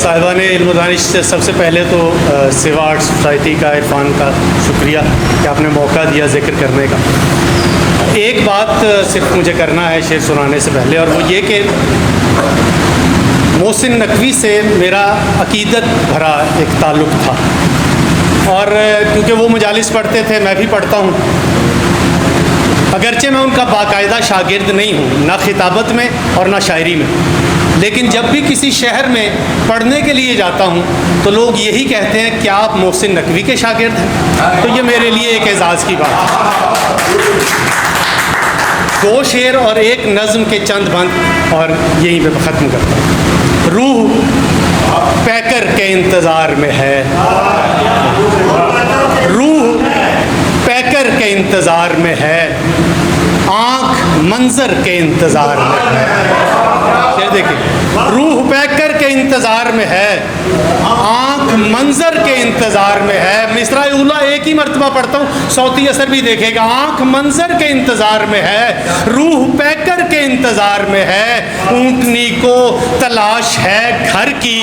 صاحبان علم و دانش سے سب سے پہلے تو سیوا آرٹ سوسائٹی کا، عرفان کا شکریہ کہ آپ نے موقع دیا ذکر کرنے کا۔ ایک بات صرف مجھے کرنا ہے شعر سنانے سے پہلے، اور وہ یہ کہ محسن نقوی سے میرا عقیدت بھرا ایک تعلق تھا، اور کیونکہ وہ مجالس پڑھتے تھے، میں بھی پڑھتا ہوں، اگرچہ میں ان کا باقاعدہ شاگرد نہیں ہوں، نہ خطابت میں اور نہ شاعری میں، لیکن جب بھی کسی شہر میں پڑھنے کے لیے جاتا ہوں تو لوگ یہی کہتے ہیں کہ آپ محسن نقوی کے شاگرد ہیں، تو یہ میرے لیے ایک اعزاز کی بات ہے۔ 2 شعر اور ایک نظم کے چند بند اور یہیں پہ ختم کرتا ہوں۔ روح پیکر کے انتظار میں ہے، روح پیکر کے انتظار میں ہے، آنکھ منظر کے انتظار میں ہے۔ یہ دیکھیں، روح پیکر کے انتظار میں ہے، آنکھ منظر کے انتظار میں ہے۔ مصرع اولا ایک ہی مرتبہ پڑھتا ہوں، صوتی اثر بھی دیکھے گا۔ آنکھ منظر کے انتظار میں ہے، روح پیکر کے انتظار میں ہے، اونٹنی کو تلاش ہے گھر کی،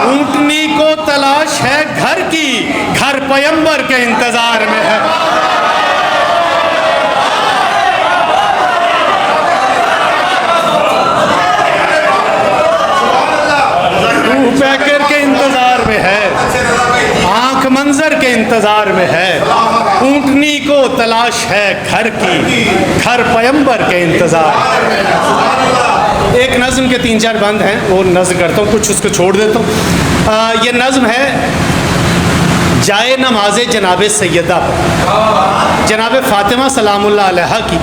اونٹنی کو تلاش ہے گھر کی، گھر پیمبر کے انتظار میں ہے۔ روح پیکر کے انتظار میں ہے، آنکھ منظر کے انتظار میں ہے، اونٹنی کو تلاش ہے گھر کی، گھر پیمبر کے انتظار۔ ایک نظم کے 3-4 بند ہیں، وہ نظم کرتا ہوں، کچھ اس کو چھوڑ دیتا ہوں۔ یہ نظم ہے جائے نماز جناب سیدہ، جناب فاطمہ سلام اللہ علیہا کی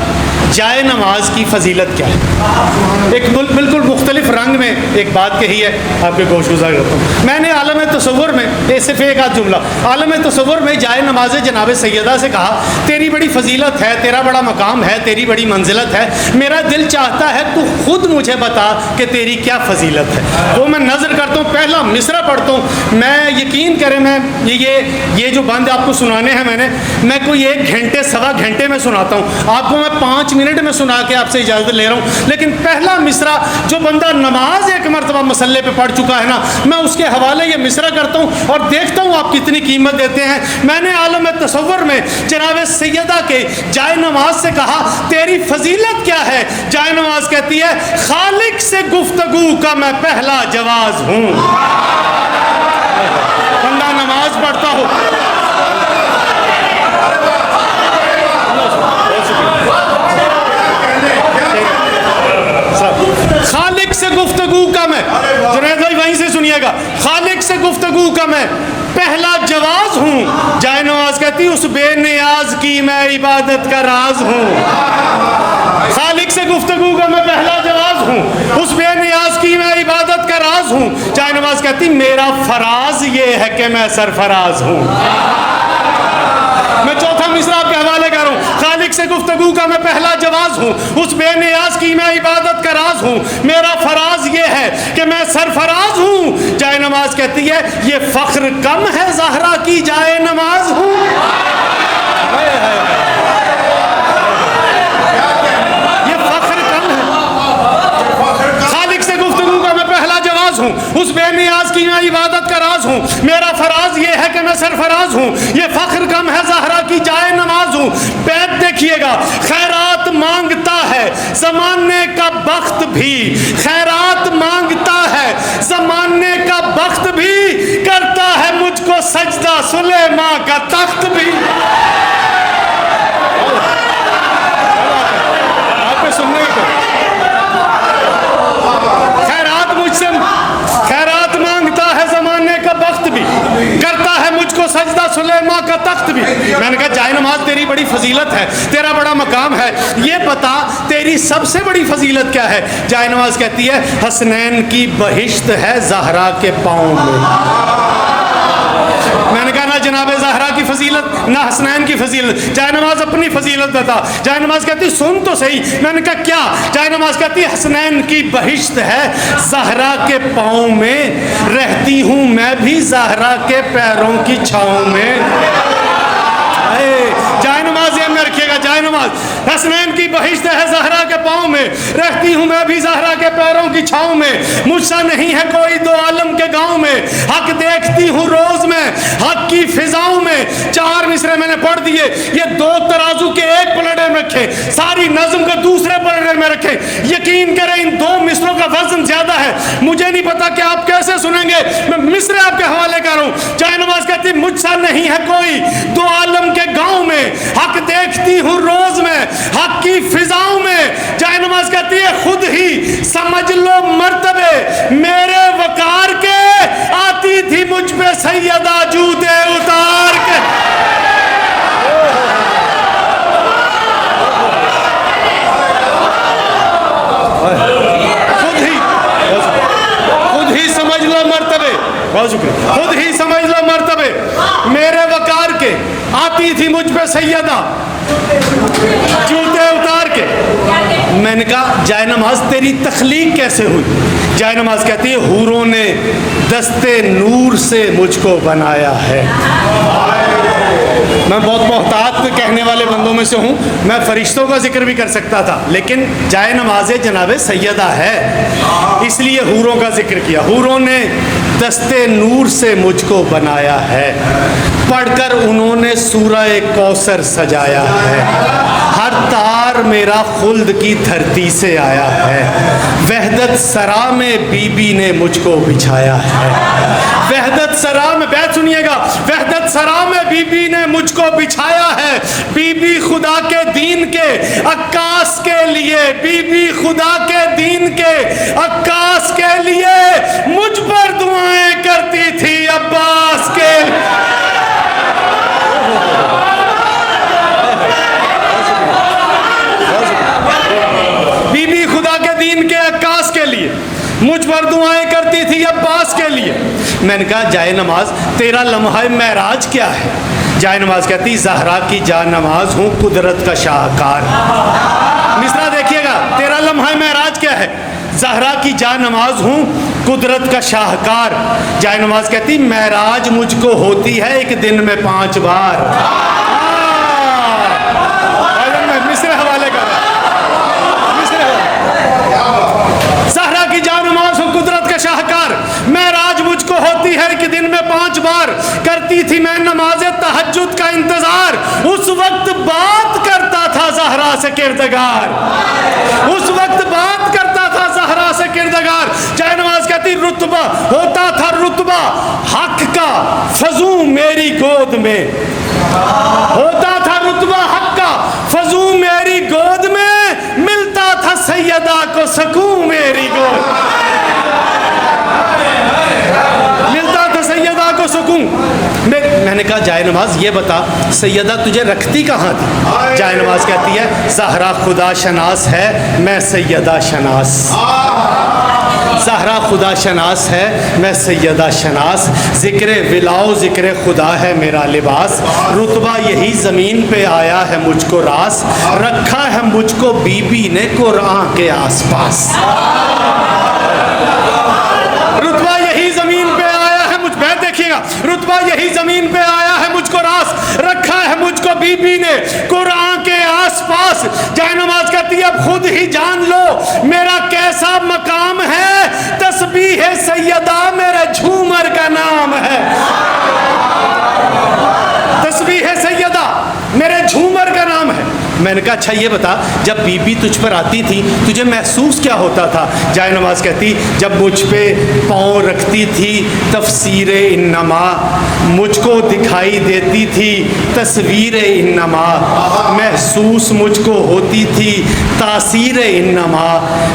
جائے نماز کی فضیلت کیا ہے۔ ایک بالکل مختلف رنگ میں ایک بات کہی ہے، آپ کے گوش گزار کرتا ہوں۔ میں نے عالم تصور میں صرف ایک آدھ جملہ، عالم تصور میں جائے نماز جناب سیدہ سے کہا، تیری بڑی فضیلت ہے، تیرا بڑا مقام ہے، تیری بڑی منزلت ہے، میرا دل چاہتا ہے تو خود مجھے بتا کہ تیری کیا فضیلت ہے۔ وہ میں نظر کرتا ہوں، پہلا مصرع پڑھتا ہوں، میں یقین کریں، میں یہ جو بند آپ کو سنانے ہیں میں کوئی 1 گھنٹے 1.25 گھنٹے میں سناتا ہوں، آپ کو میں 5 منٹ میں سنا کے آپ سے اجازت لے رہا ہوں، لیکن پہلا مصرع جو بندہ نماز ایک مرتبہ مسلح پہ پڑھ چکا ہے نا، میں اس کے حوالے یہ مصرع کرتا ہوں اور دیکھتا ہوں آپ کتنی قیمت دیتے ہیں۔ میں نے عالم تصور میں جناب سیدہ کے جائے نماز سے کہا، تیری فضیلت کیا ہے؟ جائے نماز کہتی ہے، خالق سے گفتگو کا میں پہلا جواز ہوں۔ بندہ نماز پڑھتا ہو، خالق سے گفتگو کا میں، جنید بھائی وہیں سے سنیے گا، خالق سے گفتگو کا میں پہلا جواز ہوں۔ جائے نماز کہتی، اس بے نیاز کی میں عبادت کا راز ہوں۔ خالق سے گفتگو کا میں پہلا جواز ہوں، اس بے نیاز کی میں عبادت کا راز ہوں۔ جائے نماز کہتی، میرا فراز یہ ہے کہ میں سرفراز ہوں۔ میں چوتھا مصرع آپ کے حوالے کر رہا ہوں، خالق سے گفتگو کا میں پہلا جواز ہوں، اس بے نیاز کی میں عبادت کا راز ہوں، میرا فراز یہ ہے کہ میں سرفراز ہوں۔ جائے نماز کہتی ہے، یہ فخر کم ہے زہرا کی جائے نماز ہوں۔ یہ فخر کم ہے، خالق سے گفتگو کا میں پہلا جواز ہوں، اس بے نیاز کی میں عبادت کا راز ہوں، میرا فراز یہ ہے کہ میں سرفراز ہوں، یہ فخر کم ہے زہرا کی جائے نماز ہوں۔ بیت دیکھیے گا، خیرات مانگتا ہے زمانے کا بخت بھی، خیرات مانگتا ہے زمانے کا بخت بھی، کرتا ہے مجھ کو سجدہ سلیماں کا تخت بھی۔ آپ کو سننے کو خیرات مانگتا ہے زمانے کا بخت بھی، کرتا ہے مجھ کو سجدہ سلیماں کا تخت بھی۔ میں نے کہا، جائے نماز تیری بڑی فضیلت ہے، تیرا بڑا مقام ہے، یہ بتا تیری سب سے بڑی فضیلت کیا ہے؟ جائے نماز کہتی ہے، حسنین کی بہشت ہے زہرا کے پاؤں میں۔ میں نے کہا، نہ جناب زہرا کی فضیلت نہ حسنین کی فضیلت، جائے نماز اپنی فضیلت بتا۔ جائے نماز کہتی، سن تو صحیح۔ میں نے کہا، کیا؟ جائے نماز کہتی، حسنین کی بہشت ہے زہرا کے پاؤں میں، رہتی ہوں میں بھی زہرا کے پیروں کی چھاؤں میں۔ جائے نماز یہ میں رکھیے گا، جائے نماز حسنین کی بہشت ہے زہرا کے پاؤں میں، رہتی ہوں میں بھی زہرا کے پیروں کی چھاؤں میں، مجھ سا نہیں ہے کوئی دو عالم کے گاؤں میں، حق دیکھتی ہوں روز میں حق کی فضاؤں میں۔ 4 مصرے میں نے پڑھ دیے، یہ 2 ترازو کے ایک پلڑے میں رکھے، ساری نظم کو دوسرے پلڑے میں رکھے، یقین کریں ان 2 مصروں کا وزن زیادہ ہے۔ مجھے نہیں پتا کہ آپ کیسے سنیں گے، میں مصرے آپ کے حوالے کر رہا ہوں۔ جائے نماز کہتی مجھ سا نہیں ہے کوئی دو عالم کے گاؤں میں، حق دیکھتی ہوں روز میں حق کی فضاؤں میں۔ جائے نماز کہتی ہے خود ہی سمجھ لو مرتبے میرے وقار کے، آتی تھی مجھ پہ سیدہ جوتے اتار کے۔ خود ہی سمجھ لو مرتبے، خود ہی سمجھ لو مرتبے میرے وقار کے، آتی تھی مجھ پہ سیدہ جوتے اتار کے۔ میں نے کہا جائے نماز تیری تخلیق کیسے ہوئی؟ جائے نماز کہتی ہے حوروں نے دستے نور سے مجھ کو بنایا ہے۔ میں بہت محتاط کہنے والے بندوں میں سے ہوں، میں فرشتوں کا ذکر بھی کر سکتا تھا، لیکن جائے نماز جناب سیدہ ہے اس لیے حوروں کا ذکر کیا۔ حوروں نے دستے نور سے مجھ کو بنایا ہے، پڑھ کر انہوں نے سورہ کوثر سجایا ہے، ہر تار میرا خلد کی دھرتی سے آیا ہے، وحدت سرا میں بی بی نے مجھ کو بچھایا ہے۔ وحدت سرا میں، بیت سنیے گا، وحدت سرا میں بی بی نے مجھ کو بچھایا ہے، بی بی خدا کے دین کے عکاس کے لیے، بی بی خدا کے دین کے عکاس کے لیے مجھ پر دعائیں کرتی تھی عباس کے۔ بی بی خدا کے دین کے عکاس کے لیے مجھ پر دعائیں کرتی تھی عباس کے لیے۔ میں نے کہا جائے نماز تیرا لمحہ معراج کیا ہے؟ جائے نماز کہتی زہرا کی جان نماز ہوں قدرت کا شاہکار۔ مصرع دیکھیے گا، تیرا لمحہ معراج کیا ہے؟ زہرا کی جان نماز ہوں قدرت کا شاہکار۔ جائے نماز کہتی معراج مجھ کو ہوتی ہے ایک دن میں 5 بار۔ مصرع حوالے کر زہرا کی جان نماز ہوں قدرت کا شاہکار، معراج مجھ کو ہوتی ہے ایک دن میں 5 بار، کرتی تھی میں نماز تہجد کا انتظار، اس وقت بات کرتا تھا زہرا سے کردگار، اس وقت بات کرتا تھا زہرا سے کردگار۔ جائے نماز کہتی رتبہ ہوتا تھا رتبہ حق کا فضو میری گود میں، ہوتا تھا رتبہ حق کا فضو میری گود میں، ملتا تھا سیدہ کو سکون میری گود، ملتا تھا سیدہ کو سکون۔ میں نے کہا جائے نماز یہ بتا سیدہ تجھے رکھتی کہاں تھی؟ جائے نماز کہتی ہے زہرا خدا شناس ہے میں سیدہ شناس، زہرا خدا شناس ہے میں سیدہ شناس، ذکر ولاؤ ذکر خدا ہے میرا لباس، رتبہ یہی زمین پہ آیا ہے مجھ کو راس، رکھا ہے مجھ کو بی بی نے قرآن کے آس پاس۔ رتبہ یہی زمین پہ آیا ہے مجھ پہ، دیکھیے گا، رتبہ یہی زمین پہ آیا ہے مجھ کو راس، رکھا ہے مجھ کو بی بی نے قرآن کے آس پاس۔ جائے نماز کہتی ہے اب خود ہی جان لو میرا کیسا مقام ہے، تسبیح سیدہ میرے جھومر کا نام ہے، تسبیح سیدہ میرے جھومر کا نام ہے۔ میں نے کہا اچھا یہ بتا جب بی بی تجھ پر آتی تھی تجھے محسوس کیا ہوتا تھا؟ جائے نماز کہتی جب مجھ پہ پاؤں رکھتی تھی تفسیر انما، مجھ کو دکھائی دیتی تھی تصویر انما، محسوس مجھ کو ہوتی تھی تاثیر انما،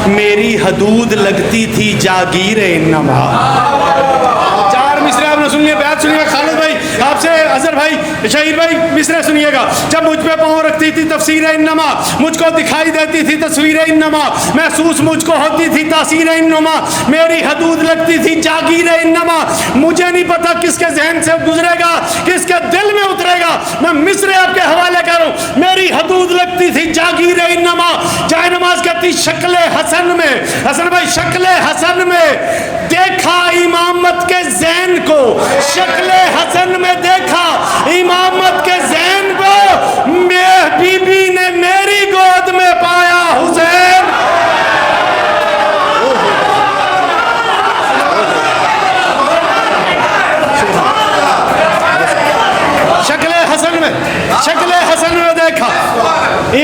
میری حدود لگتی تھی جاگیر انما۔ 4 مصرے آپ نے سنیے، بیعت سنیے خالد بھائی، آپ سے اظہر بھائی، شہید بھائی، مصرے سنیے گا۔ جب مجھ پہ پاؤں رکھتی تھی تفسیر انما، مجھ کو دکھائی دیتی تھی تصویر انما، محسوس مجھ کو ہوتی تھی تاثیر انما، میری حدود لگتی تھی جاگیر انما۔ مجھے نہیں پتا کس کے ذہن سے گزرے گا، کس کے دل میں اترے گا، میں مصرے آپ کے حوالے کروں۔ میری حدود لگتی تھی جاگیر انما۔ جائے نماز کہتی شکل حسن میں، حسن بھائی شکل حسن میں دیکھا امامت کے زین کو، شکل حسن میں دیکھا امامت کے زین کو، بی بی نے میری گود